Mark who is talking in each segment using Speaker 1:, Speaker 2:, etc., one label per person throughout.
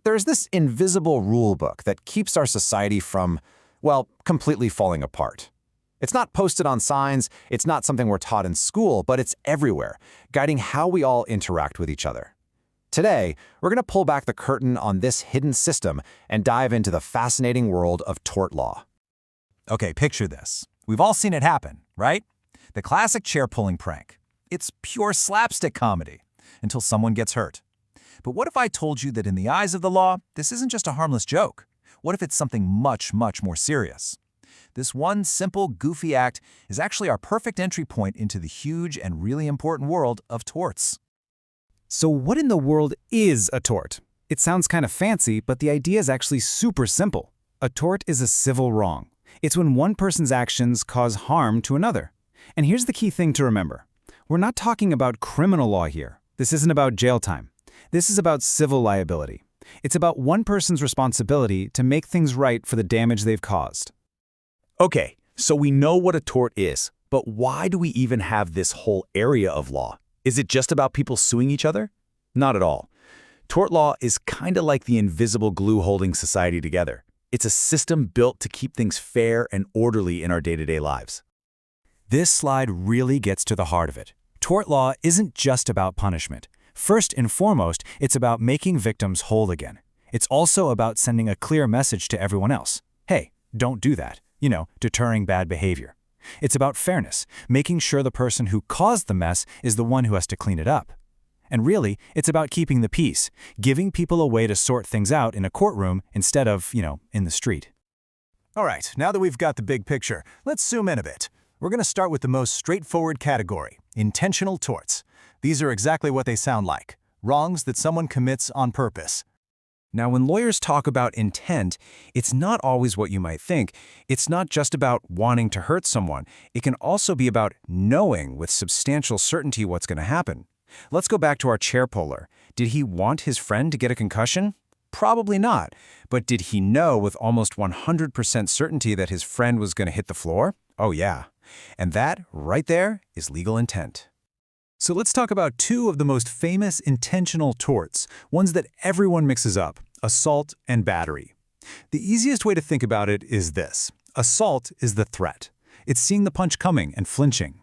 Speaker 1: There's this invisible rule book that keeps our society from, well, completely falling apart. It's not posted on signs, it's not something we're taught in school, but it's everywhere, guiding how we all interact with each other. Today, we're going to pull back the curtain on this hidden system and dive into the fascinating world of tort law.
Speaker 2: Okay, picture this. We've all seen it happen, right? The classic chair-pulling prank. It's pure slapstick comedy, until someone gets hurt. But what if I told you that in the eyes of the law, this isn't just a harmless joke? What if it's something much, much more serious? This one simple, goofy act is actually our perfect entry point into the huge and really important world of torts.
Speaker 3: So what in the world is a tort? It sounds kind of fancy, but the idea is actually super simple. A tort is a civil wrong. It's when one person's actions cause harm to another. And here's the key thing to remember. We're not talking about criminal law here. This isn't about jail time. This is about civil liability. It's about one person's responsibility to make things right for the damage they've caused.
Speaker 4: Okay, so we know what a tort is, but why do we even have this whole area of law? Is it just about people suing each other? Not at all. Tort law is kind of like the invisible glue holding society together. It's a system built to keep things fair and orderly in our day-to-day lives.
Speaker 3: This slide really gets to the heart of it. Tort law isn't just about punishment. First and foremost, it's about making victims whole again. It's also about sending a clear message to everyone else. Hey, don't do that. Deterring bad behavior. It's about fairness, making sure the person who caused the mess is the one who has to clean it up. And really, it's about keeping the peace, giving people a way to sort things out in a courtroom instead of, in the street.
Speaker 2: All right, now that we've got the big picture, let's zoom in a bit. We're going to start with the most straightforward category, intentional torts. These are exactly what they sound like, wrongs that someone commits on purpose.
Speaker 5: Now, when lawyers talk about intent, it's not always what you might think. It's not just about wanting to hurt someone. It can also be about knowing with substantial certainty what's going to happen. Let's go back to our chair puller. Did he want his friend to get a concussion? Probably not. But did he know with almost 100% certainty that his friend was going to hit the floor? Oh yeah. And that, right there, is legal intent.
Speaker 2: So let's talk about two of the most famous intentional torts, ones that everyone mixes up, assault and battery. The easiest way to think about it is this. Assault is the threat. It's seeing the punch coming and flinching.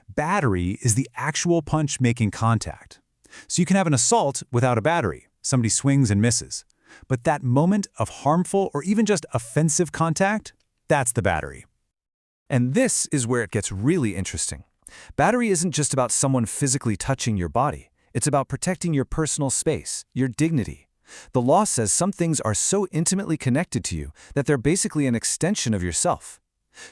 Speaker 2: Battery is the actual punch making contact. So you can have an assault without a battery. Somebody swings and misses. But that moment of harmful or even just offensive contact, that's the battery.
Speaker 5: And this is where it gets really interesting. Battery isn't just about someone physically touching your body. It's about protecting your personal space, your dignity. The law says some things are so intimately connected to you that they're basically an extension of yourself.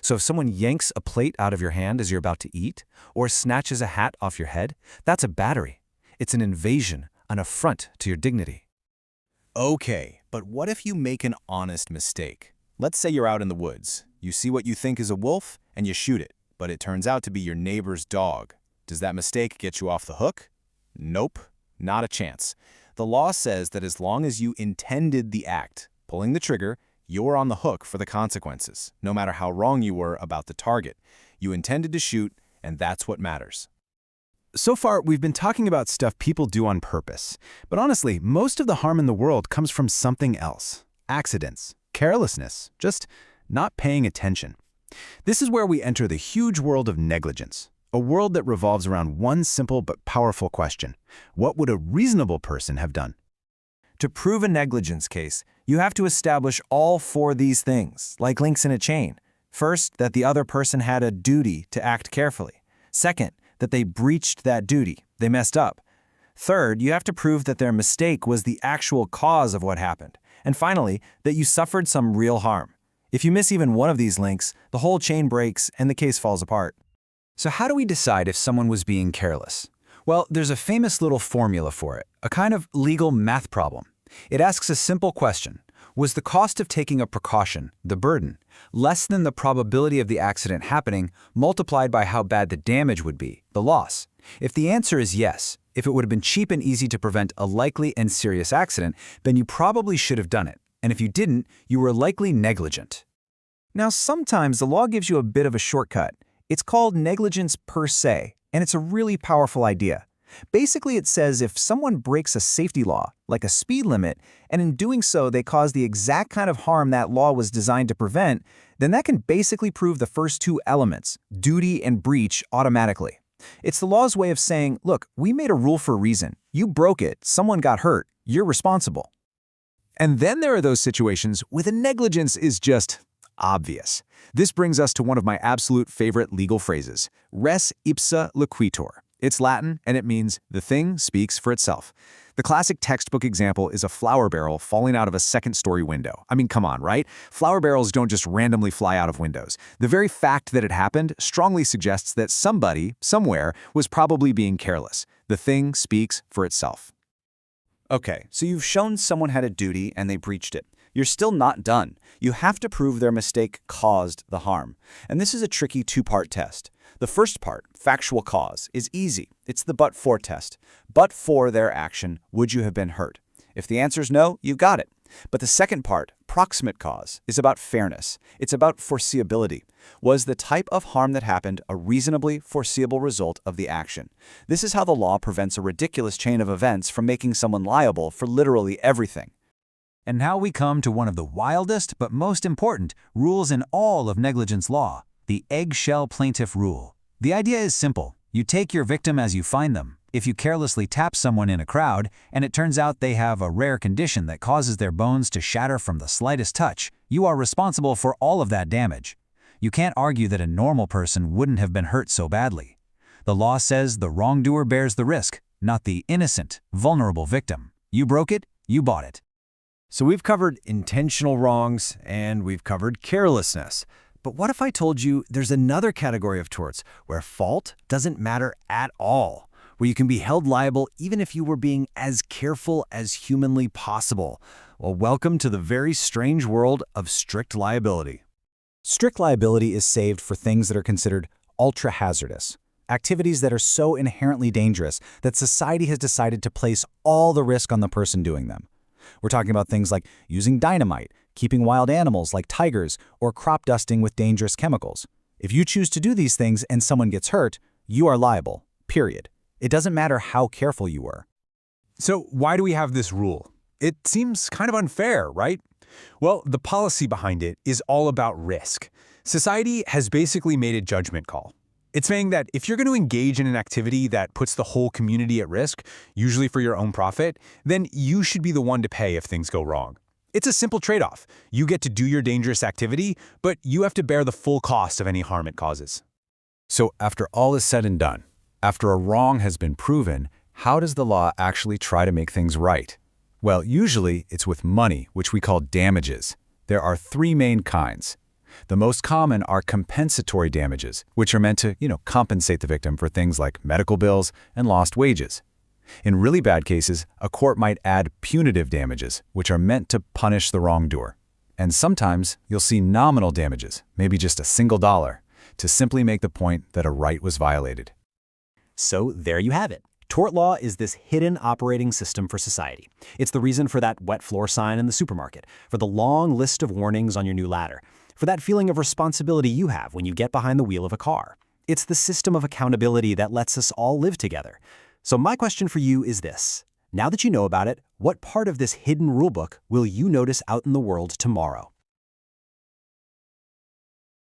Speaker 5: So if someone yanks a plate out of your hand as you're about to eat, or snatches a hat off your head, that's a battery. It's an invasion, an affront to your dignity.
Speaker 2: Okay, but what if you make an honest mistake? Let's say you're out in the woods. You see what you think is a wolf, and you shoot it. But it turns out to be your neighbor's dog. Does that mistake get you off the hook? Nope, not a chance. The law says that as long as you intended the act, pulling the trigger, you're on the hook for the consequences, no matter how wrong you were about the target. You intended to shoot, and that's what matters.
Speaker 3: So far, we've been talking about stuff people do on purpose. But honestly, most of the harm in the world comes from something else. Accidents, carelessness, just not paying attention. This is where we enter the huge world of negligence, a world that revolves around one simple but powerful question. What would a reasonable person have done?
Speaker 5: To prove a negligence case, you have to establish all four of these things, like links in a chain. First, that the other person had a duty to act carefully. Second, that they breached that duty, they messed up. Third, you have to prove that their mistake was the actual cause of what happened. And finally, that you suffered some real harm. If you miss even one of these links, the whole chain breaks and the case falls apart.
Speaker 3: So how do we decide if someone was being careless? Well, there's a famous little formula for it, a kind of legal math problem. It asks a simple question. Was the cost of taking a precaution, the burden, less than the probability of the accident happening multiplied by how bad the damage would be, the loss? If the answer is yes, if it would have been cheap and easy to prevent a likely and serious accident, then you probably should have done it. And if you didn't, you were likely negligent.
Speaker 5: Now, sometimes the law gives you a bit of a shortcut. It's called negligence per se, and it's a really powerful idea.
Speaker 2: Basically, it says if someone breaks a safety law, like a speed limit, and in doing so they cause the exact kind of harm that law was designed to prevent, then that can basically prove the first two elements, duty and breach, automatically. It's the law's way of saying, look, we made a rule for a reason. You broke it, someone got hurt, you're responsible.
Speaker 5: And then there are those situations where the negligence is just obvious. This brings us to one of my absolute favorite legal phrases, res ipsa loquitur. It's Latin, and it means the thing speaks for itself. The classic textbook example is a flour barrel falling out of a second-story window. I mean, come on, right? Flour barrels don't just randomly fly out of windows. The very fact that it happened strongly suggests that somebody, somewhere, was probably being careless. The thing speaks for itself.
Speaker 3: Okay, so you've shown someone had a duty and they breached it. You're still not done. You have to prove their mistake caused the harm. And this is a tricky two-part test. The first part, factual cause, is easy. It's the but-for test. But for their action, would you have been hurt? If the answer is no, you've got it. But the second part, proximate cause, is about fairness. It's about foreseeability. Was the type of harm that happened a reasonably foreseeable result of the action? This is how the law prevents a ridiculous chain of events from making someone liable for literally everything.
Speaker 2: And now we come to one of the wildest but most important rules in all of negligence law, the eggshell plaintiff rule. The idea is simple. You take your victim as you find them. If you carelessly tap someone in a crowd, and it turns out they have a rare condition that causes their bones to shatter from the slightest touch, you are responsible for all of that damage. You can't argue that a normal person wouldn't have been hurt so badly. The law says the wrongdoer bears the risk, not the innocent, vulnerable victim. You broke it, you bought it.
Speaker 1: So we've covered intentional wrongs and we've covered carelessness. But what if I told you there's another category of torts where fault doesn't matter at all, where you can be held liable even if you were being as careful as humanly possible? Well, welcome to the very strange world of strict liability.
Speaker 2: Strict liability is saved for things that are considered ultra-hazardous, activities that are so inherently dangerous that society has decided to place all the risk on the person doing them. We're talking about things like using dynamite, keeping wild animals like tigers, or crop dusting with dangerous chemicals. If you choose to do these things and someone gets hurt, you are liable, period. It doesn't matter how careful you were.
Speaker 5: So why do we have this rule? It seems kind of unfair, right? Well, the policy behind it is all about risk. Society has basically made a judgment call. It's saying that if you're going to engage in an activity that puts the whole community at risk, usually for your own profit, then you should be the one to pay if things go wrong. It's a simple trade-off. You get to do your dangerous activity, but you have to bear the full cost of any harm it causes.
Speaker 4: So after all is said and done, after a wrong has been proven, how does the law actually try to make things right? Well, usually it's with money, which we call damages. There are three main kinds. The most common are compensatory damages, which are meant to, compensate the victim for things like medical bills and lost wages. In really bad cases, a court might add punitive damages, which are meant to punish the wrongdoer. And sometimes you'll see nominal damages, maybe just a single dollar, to simply make the point that a right was violated.
Speaker 3: So there you have it. Tort law is this hidden operating system for society. It's the reason for that wet floor sign in the supermarket, for the long list of warnings on your new ladder, for that feeling of responsibility you have when you get behind the wheel of a car. It's the system of accountability that lets us all live together. So my question for you is this. Now that you know about it, what part of this hidden rulebook will you notice out in the world tomorrow?